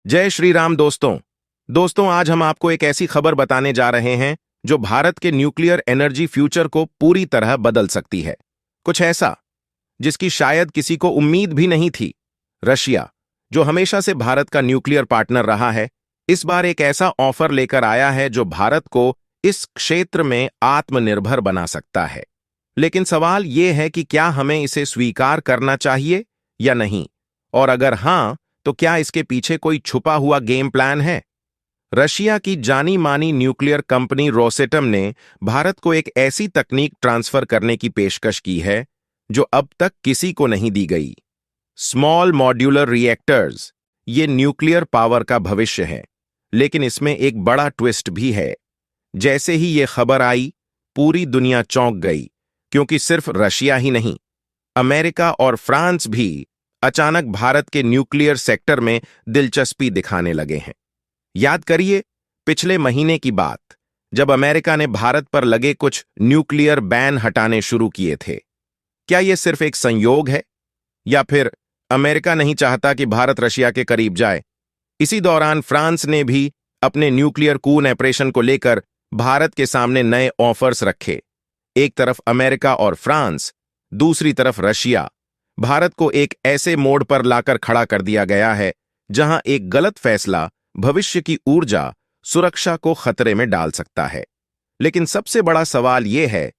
जय श्री राम दोस्तों आज हम आपको एक ऐसी खबर बताने जा रहे हैं जो भारत के न्यूक्लियर एनर्जी फ्यूचर को पूरी तरह बदल सकती है। कुछ ऐसा जिसकी शायद किसी को उम्मीद भी नहीं थी। रशिया, जो हमेशा से भारत का न्यूक्लियर पार्टनर रहा है, इस बार एक ऐसा ऑफर लेकर आया है जो भारत को इस क्षेत्र में आत्मनिर्भर बना सकता है। लेकिन सवाल यह है कि क्या हमें इसे स्वीकार करना चाहिए या नहीं, और अगर हां, तो क्या इसके पीछे कोई छुपा हुआ गेम प्लान है? रशिया की जानी मानी न्यूक्लियर कंपनी रोसेटम ने भारत को एक ऐसी तकनीक ट्रांसफर करने की पेशकश की है जो अब तक किसी को नहीं दी गई। स्मॉल मॉड्यूलर रिएक्टर्स, ये न्यूक्लियर पावर का भविष्य है, लेकिन इसमें एक बड़ा ट्विस्ट भी है। जैसे ही ये खबर आई, पूरी दुनिया चौंक गई, क्योंकि सिर्फ रशिया ही नहीं, अमेरिका और फ्रांस भी अचानक भारत के न्यूक्लियर सेक्टर में दिलचस्पी दिखाने लगे हैं। याद करिए पिछले महीने की बात, जब अमेरिका ने भारत पर लगे कुछ न्यूक्लियर बैन हटाने शुरू किए थे। क्या यह सिर्फ एक संयोग है, या फिर अमेरिका नहीं चाहता कि भारत रशिया के करीब जाए? इसी दौरान फ्रांस ने भी अपने न्यूक्लियर कून ऑपरेशन को लेकर भारत के सामने नए ऑफर्स रखे। एक तरफ अमेरिका और फ्रांस, दूसरी तरफ रशिया। भारत को एक ऐसे मोड़ पर लाकर खड़ा कर दिया गया है जहां एक गलत फैसला भविष्य की ऊर्जा सुरक्षा को खतरे में डाल सकता है। लेकिन सबसे बड़ा सवाल यह है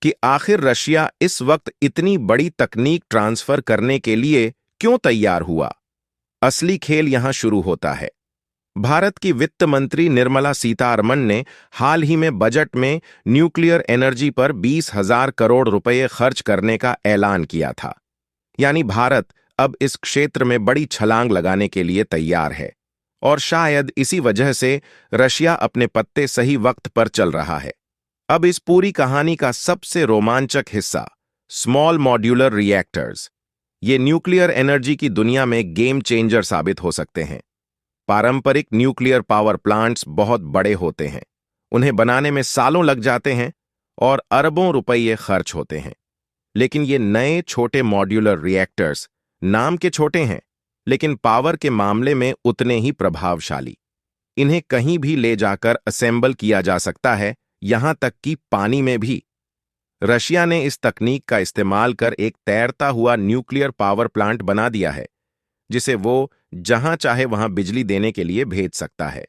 कि आखिर रशिया इस वक्त इतनी बड़ी तकनीक ट्रांसफर करने के लिए क्यों तैयार हुआ? असली खेल यहां शुरू होता है। भारत की वित्त मंत्री निर्मला सीतारमण ने हाल ही में बजट में न्यूक्लियर एनर्जी पर 20,000 करोड़ रुपए खर्च करने का ऐलान किया था। यानी भारत अब इस क्षेत्र में बड़ी छलांग लगाने के लिए तैयार है, और शायद इसी वजह से रशिया अपने पत्ते सही वक्त पर चल रहा है। अब इस पूरी कहानी का सबसे रोमांचक हिस्सा, स्मॉल मॉड्यूलर रिएक्टर्स। ये न्यूक्लियर एनर्जी की दुनिया में गेम चेंजर साबित हो सकते हैं। पारंपरिक न्यूक्लियर पावर प्लांट्स बहुत बड़े होते हैं, उन्हें बनाने में सालों लग जाते हैं और अरबों रुपये खर्च होते हैं। लेकिन ये नए छोटे मॉड्यूलर रिएक्टर्स नाम के छोटे हैं, लेकिन पावर के मामले में उतने ही प्रभावशाली। इन्हें कहीं भी ले जाकर असेंबल किया जा सकता है, यहां तक कि पानी में भी। रशिया ने इस तकनीक का इस्तेमाल कर एक तैरता हुआ न्यूक्लियर पावर प्लांट बना दिया है, जिसे वो जहां चाहे वहां बिजली देने के लिए भेज सकता है।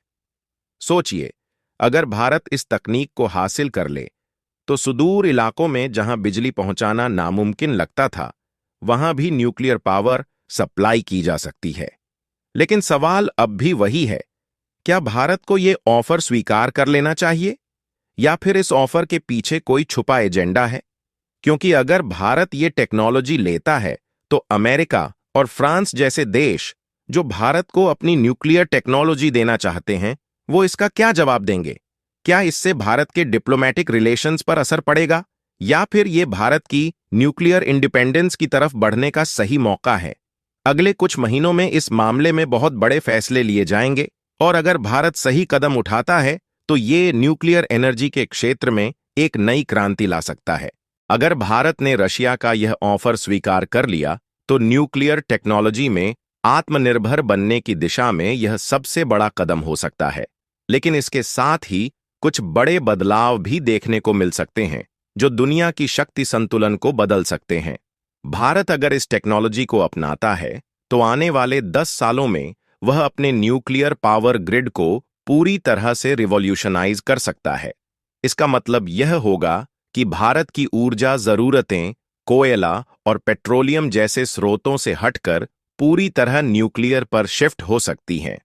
सोचिए, अगर भारत इस तकनीक को हासिल कर ले, तो सुदूर इलाकों में जहां बिजली पहुंचाना नामुमकिन लगता था, वहां भी न्यूक्लियर पावर सप्लाई की जा सकती है। लेकिन सवाल अब भी वही है, क्या भारत को यह ऑफर स्वीकार कर लेना चाहिए, या फिर इस ऑफर के पीछे कोई छुपा एजेंडा है? क्योंकि अगर भारत ये टेक्नोलॉजी लेता है, तो अमेरिका और फ्रांस जैसे देश, जो भारत को अपनी न्यूक्लियर टेक्नोलॉजी देना चाहते हैं, वो इसका क्या जवाब देंगे? क्या इससे भारत के डिप्लोमैटिक रिलेशंस पर असर पड़ेगा, या फिर ये भारत की न्यूक्लियर इंडिपेंडेंस की तरफ बढ़ने का सही मौका है? अगले कुछ महीनों में इस मामले में बहुत बड़े फैसले लिए जाएंगे, और अगर भारत सही कदम उठाता है, तो ये न्यूक्लियर एनर्जी के क्षेत्र में एक नई क्रांति ला सकता है। अगर भारत ने रशिया का यह ऑफर स्वीकार कर लिया, तो न्यूक्लियर टेक्नोलॉजी में आत्मनिर्भर बनने की दिशा में यह सबसे बड़ा कदम हो सकता है। लेकिन इसके साथ ही कुछ बड़े बदलाव भी देखने को मिल सकते हैं, जो दुनिया की शक्ति संतुलन को बदल सकते हैं। भारत अगर इस टेक्नोलॉजी को अपनाता है, तो आने वाले 10 सालों में वह अपने न्यूक्लियर पावर ग्रिड को पूरी तरह से रिवॉल्यूशनाइज कर सकता है। इसका मतलब यह होगा कि भारत की ऊर्जा जरूरतें कोयला और पेट्रोलियम जैसे स्रोतों से हटकर पूरी तरह न्यूक्लियर पर शिफ्ट हो सकती हैं।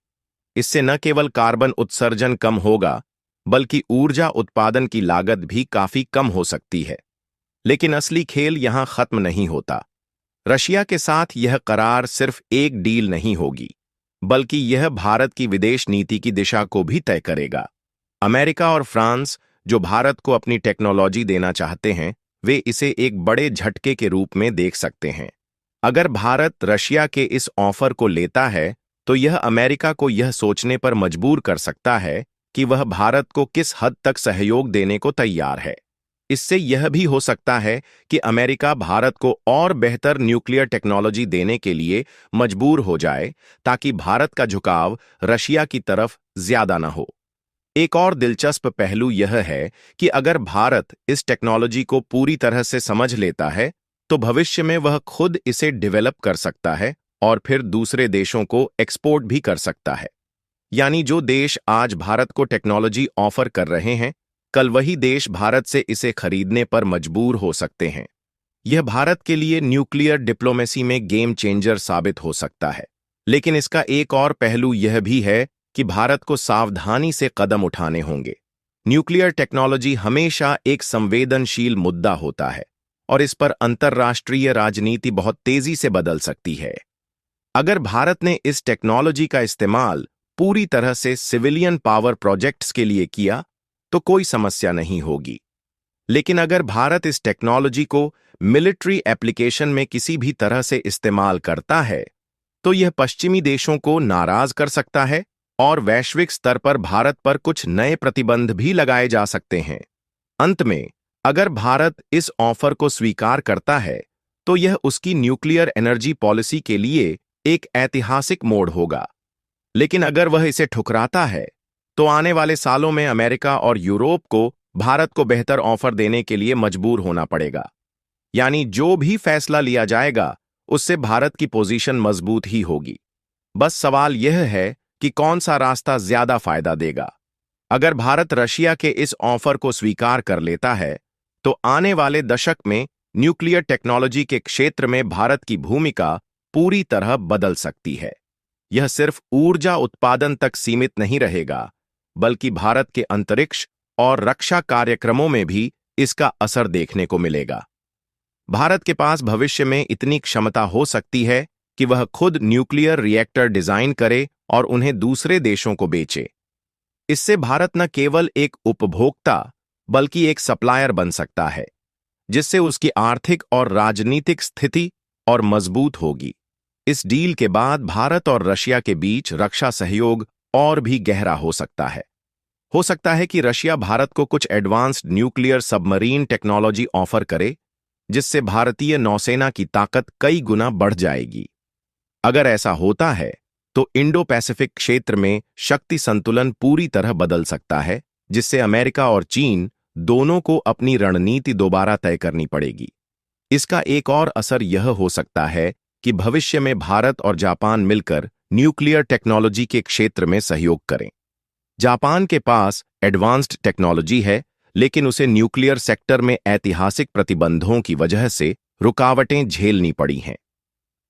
इससे न केवल कार्बन उत्सर्जन कम होगा, बल्कि ऊर्जा उत्पादन की लागत भी काफी कम हो सकती है। लेकिन असली खेल यहां खत्म नहीं होता। रशिया के साथ यह करार सिर्फ एक डील नहीं होगी, बल्कि यह भारत की विदेश नीति की दिशा को भी तय करेगा। अमेरिका और फ्रांस, जो भारत को अपनी टेक्नोलॉजी देना चाहते हैं, वे इसे एक बड़े झटके के रूप में देख सकते हैं। अगर भारत रशिया के इस ऑफर को लेता है, तो यह अमेरिका को यह सोचने पर मजबूर कर सकता है कि वह भारत को किस हद तक सहयोग देने को तैयार है। इससे यह भी हो सकता है कि अमेरिका भारत को और बेहतर न्यूक्लियर टेक्नोलॉजी देने के लिए मजबूर हो जाए, ताकि भारत का झुकाव रशिया की तरफ ज्यादा न हो। एक और दिलचस्प पहलू यह है कि अगर भारत इस टेक्नोलॉजी को पूरी तरह से समझ लेता है, तो भविष्य में वह खुद इसे डेवलप कर सकता है और फिर दूसरे देशों को एक्सपोर्ट भी कर सकता है। यानी जो देश आज भारत को टेक्नोलॉजी ऑफर कर रहे हैं, कल वही देश भारत से इसे खरीदने पर मजबूर हो सकते हैं। यह भारत के लिए न्यूक्लियर डिप्लोमेसी में गेम चेंजर साबित हो सकता है। लेकिन इसका एक और पहलू यह भी है कि भारत को सावधानी से कदम उठाने होंगे। न्यूक्लियर टेक्नोलॉजी हमेशा एक संवेदनशील मुद्दा होता है और इस पर अंतर्राष्ट्रीय राजनीति बहुत तेजी से बदल सकती है। अगर भारत ने इस टेक्नोलॉजी का इस्तेमाल पूरी तरह से सिविलियन पावर प्रोजेक्ट्स के लिए किया, तो कोई समस्या नहीं होगी। लेकिन अगर भारत इस टेक्नोलॉजी को मिलिट्री एप्लीकेशन में किसी भी तरह से इस्तेमाल करता है, तो यह पश्चिमी देशों को नाराज कर सकता है और वैश्विक स्तर पर भारत पर कुछ नए प्रतिबंध भी लगाए जा सकते हैं। अंत में, अगर भारत इस ऑफर को स्वीकार करता है, तो यह उसकी न्यूक्लियर एनर्जी पॉलिसी के लिए एक ऐतिहासिक मोड़ होगा। लेकिन अगर वह इसे ठुकराता है, तो आने वाले सालों में अमेरिका और यूरोप को भारत को बेहतर ऑफर देने के लिए मजबूर होना पड़ेगा। यानी जो भी फैसला लिया जाएगा, उससे भारत की पोजीशन मजबूत ही होगी। बस सवाल यह है कि कौन सा रास्ता ज्यादा फायदा देगा। अगर भारत रशिया के इस ऑफर को स्वीकार कर लेता है, तो आने वाले दशक में न्यूक्लियर टेक्नोलॉजी के क्षेत्र में भारत की भूमिका पूरी तरह बदल सकती है। यह सिर्फ ऊर्जा उत्पादन तक सीमित नहीं रहेगा, बल्कि भारत के अंतरिक्ष और रक्षा कार्यक्रमों में भी इसका असर देखने को मिलेगा। भारत के पास भविष्य में इतनी क्षमता हो सकती है कि वह खुद न्यूक्लियर रिएक्टर डिजाइन करे और उन्हें दूसरे देशों को बेचे। इससे भारत न केवल एक उपभोक्ता बल्कि एक सप्लायर बन सकता है, जिससे उसकी आर्थिक और राजनीतिक स्थिति और मजबूत होगी। इस डील के बाद भारत और रशिया के बीच रक्षा सहयोग और भी गहरा हो सकता है। हो सकता है कि रशिया भारत को कुछ advanced nuclear submarine technology offer करे, जिससे भारतीय नौसेना की ताकत कई गुना बढ़ जाएगी। अगर ऐसा होता है, तो इंडो पैसिफिक क्षेत्र में शक्ति संतुलन पूरी तरह बदल सकता है, जिससे अमेरिका और चीन दोनों को अपनी रणनीति दोबारा तय करनी पड़ेगी। इसका एक और असर यह हो सकता है कि भविष्य में भारत और जापान मिलकर न्यूक्लियर टेक्नोलॉजी के क्षेत्र में सहयोग करें। जापान के पास एडवांस्ड टेक्नोलॉजी है, लेकिन उसे न्यूक्लियर सेक्टर में ऐतिहासिक प्रतिबंधों की वजह से रुकावटें झेलनी पड़ी हैं।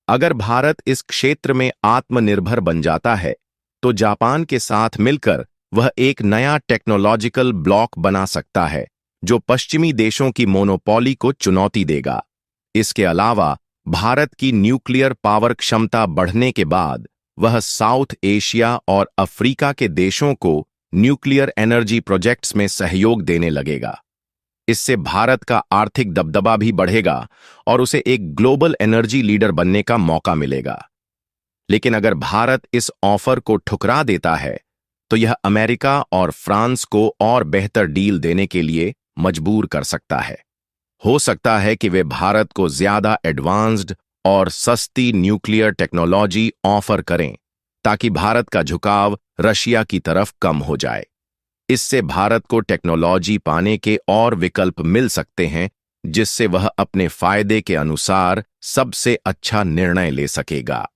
अगर भारत इस क्षेत्र में आत्मनिर्भर बन जाता है, तो जापान के साथ मिलकर वह एक नया टेक्नोलॉजिकल ब्लॉक बना सकता है, जो पश्चिमी देशों की मोनोपोली को चुनौती देगा। इसके अलावा भारत की न्यूक्लियर पावर क्षमता बढ़ने के बाद वह साउथ एशिया और अफ्रीका के देशों को न्यूक्लियर एनर्जी प्रोजेक्ट्स में सहयोग देने लगेगा। इससे भारत का आर्थिक दबदबा भी बढ़ेगा और उसे एक ग्लोबल एनर्जी लीडर बनने का मौका मिलेगा। लेकिन अगर भारत इस ऑफर को ठुकरा देता है, तो यह अमेरिका और फ्रांस को और बेहतर डील देने के लिए मजबूर कर सकता है। हो सकता है कि वे भारत को ज्यादा एडवांस्ड और सस्ती न्यूक्लियर टेक्नोलॉजी ऑफर करें, ताकि भारत का झुकाव रशिया की तरफ कम हो जाए। इससे भारत को टेक्नोलॉजी पाने के और विकल्प मिल सकते हैं, जिससे वह अपने फायदे के अनुसार सबसे अच्छा निर्णय ले सकेगा।